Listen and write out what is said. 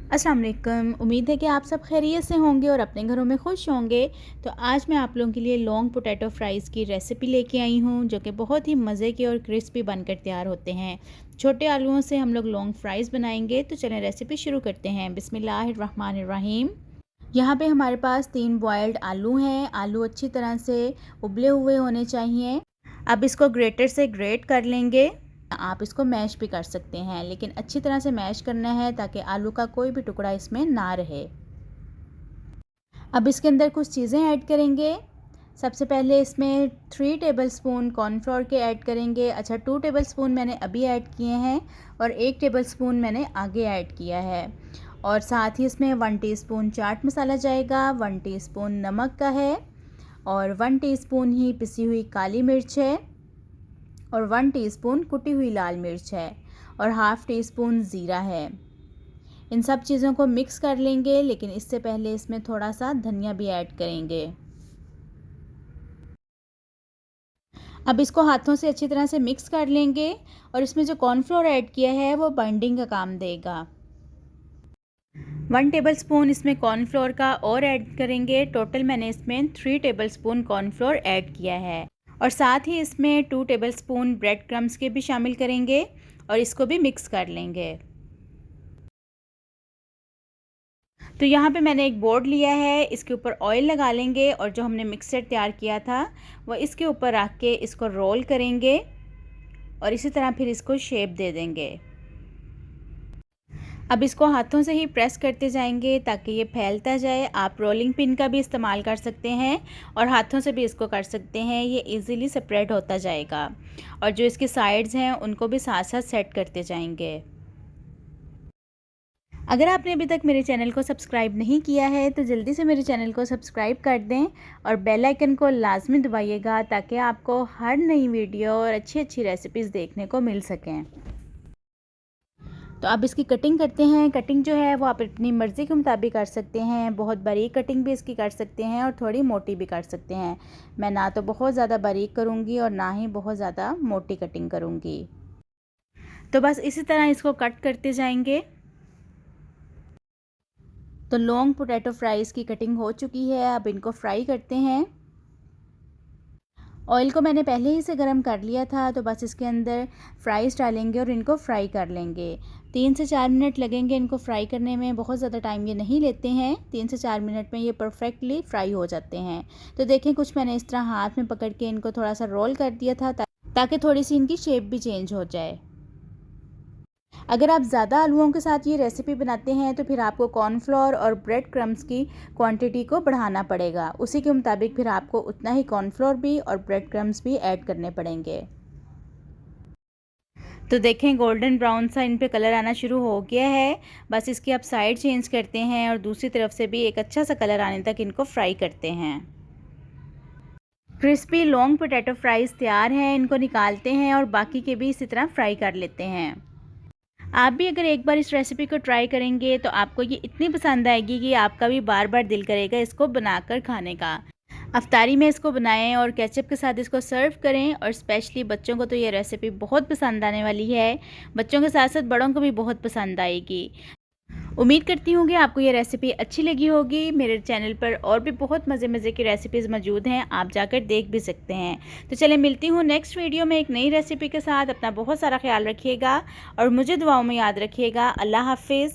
अस्सलाम वालेकुम। उम्मीद है कि आप सब खैरियत से होंगे और अपने घरों में खुश होंगे। तो आज मैं आप लोगों के लिए लॉन्ग पोटैटो फ्राइज़ की रेसिपी लेके आई हूँ, जो कि बहुत ही मज़े के और क्रिस्पी बनकर तैयार होते हैं। छोटे आलूओं से हम लोग लॉन्ग फ्राइज़ बनाएंगे। तो चलें रेसिपी शुरू करते हैं। बिस्मिल्लाहिर्रहमानिर्रहीम। यहाँ पे हमारे पास 3 बॉयल्ड आलू हैं। आलू अच्छी तरह से उबले हुए होने चाहिए। अब इसको ग्रेटर से ग्रेट कर लेंगे। आप इसको मैश भी कर सकते हैं, लेकिन अच्छी तरह से मैश करना है ताकि आलू का कोई भी टुकड़ा इसमें ना रहे। अब इसके अंदर कुछ चीज़ें ऐड करेंगे। सबसे पहले इसमें 3 टेबलस्पून कॉर्नफ्लोर के ऐड करेंगे। अच्छा, 2 टेबलस्पून मैंने अभी ऐड किए हैं और 1 टेबलस्पून मैंने आगे ऐड किया है। और साथ ही इसमें 1 टीस्पून चाट मसाला जाएगा, 1 टीस्पून नमक का है और 1 टीस्पून ही पिसी हुई काली मिर्च है और 1 टीस्पून कुटी हुई लाल मिर्च है और हाफ़ टी स्पून ज़ीरा है। इन सब चीज़ों को मिक्स कर लेंगे, लेकिन इससे पहले इसमें थोड़ा सा धनिया भी ऐड करेंगे। अब इसको हाथों से अच्छी तरह से मिक्स कर लेंगे और इसमें जो कॉर्नफ्लोर ऐड किया है वो बाइंडिंग का काम देगा। 1 टेबलस्पून इसमें कॉर्नफ्लोर का और ऐड करेंगे। टोटल मैंने इसमें 3 टेबलस्पून कॉर्नफ्लोर ऐड किया है और साथ ही इसमें 2 टेबलस्पून ब्रेड क्रम्स के भी शामिल करेंगे और इसको भी मिक्स कर लेंगे। तो यहाँ पे मैंने एक बोर्ड लिया है, इसके ऊपर ऑयल लगा लेंगे और जो हमने मिक्सचर तैयार किया था वो इसके ऊपर रख के इसको रोल करेंगे और इसी तरह फिर इसको शेप दे देंगे। अब इसको हाथों से ही प्रेस करते जाएंगे ताकि ये फैलता जाए। आप रोलिंग पिन का भी इस्तेमाल कर सकते हैं और हाथों से भी इसको कर सकते हैं। ये इजीली सेपरेट होता जाएगा और जो इसके साइड्स हैं उनको भी साथ साथ सेट करते जाएंगे। अगर आपने अभी तक मेरे चैनल को सब्सक्राइब नहीं किया है तो जल्दी से मेरे चैनल को सब्सक्राइब कर दें और बेल आइकन को लाजमी दबाइएगा ताकि आपको हर नई वीडियो और अच्छी अच्छी रेसिपीज़ देखने को मिल सकें। तो अब इसकी कटिंग करते हैं। कटिंग जो है वो आप अपनी मर्ज़ी के मुताबिक कर सकते हैं। बहुत बारीक कटिंग भी इसकी कर सकते हैं और थोड़ी मोटी भी कर सकते हैं। मैं ना तो बहुत ज़्यादा बारीक करूँगी और ना ही बहुत ज़्यादा मोटी कटिंग करूँगी। तो बस इसी तरह इसको कट करते जाएंगे। तो लॉन्ग पोटैटो फ्राइज़ की कटिंग हो चुकी है। अब इनको फ्राई करते हैं। ऑयल को मैंने पहले ही से गर्म कर लिया था, तो बस इसके अंदर फ्राइज़ डालेंगे और इनको फ्राई कर लेंगे। 3 से 4 मिनट लगेंगे इनको फ्राई करने में। बहुत ज़्यादा टाइम ये नहीं लेते हैं। 3 से 4 मिनट में ये परफेक्टली फ्राई हो जाते हैं। तो देखें, कुछ मैंने इस तरह हाथ में पकड़ के इनको थोड़ा सा रोल कर दिया था ताकि थोड़ी सी इनकी शेप भी चेंज हो जाए। अगर आप ज़्यादा आलूओं के साथ ये रेसिपी बनाते हैं तो फिर आपको कॉर्नफ्लोर और ब्रेड क्रम्स की क्वांटिटी को बढ़ाना पड़ेगा। उसी के मुताबिक फिर आपको उतना ही कॉर्नफ्लोर भी और ब्रेड क्रम्स भी ऐड करने पड़ेंगे। तो देखें, गोल्डन ब्राउन सा इन पे कलर आना शुरू हो गया है। बस इसकी आप साइड चेंज करते हैं और दूसरी तरफ से भी एक अच्छा सा कलर आने तक इनको फ्राई करते हैं। क्रिस्पी लॉन्ग पोटैटो फ्राइज़ तैयार हैं। इनको निकालते हैं और बाकी के भी इसी तरह फ्राई कर लेते हैं। आप भी अगर एक बार इस रेसिपी को ट्राई करेंगे तो आपको ये इतनी पसंद आएगी कि आपका भी बार बार दिल करेगा इसको बनाकर खाने का। अफ्तारी में इसको बनाएं और केचप के साथ इसको सर्व करें और स्पेशली बच्चों को तो ये रेसिपी बहुत पसंद आने वाली है। बच्चों के साथ साथ बड़ों को भी बहुत पसंद आएगी। उम्मीद करती हूँ कि आपको ये रेसिपी अच्छी लगी होगी। मेरे चैनल पर और भी बहुत मज़े मज़े की रेसिपीज़ मौजूद हैं, आप जाकर देख भी सकते हैं। तो चलिए, मिलती हूँ नेक्स्ट वीडियो में एक नई रेसिपी के साथ। अपना बहुत सारा ख्याल रखिएगा और मुझे दुआओं में याद रखिएगा। अल्लाह हाफिज़।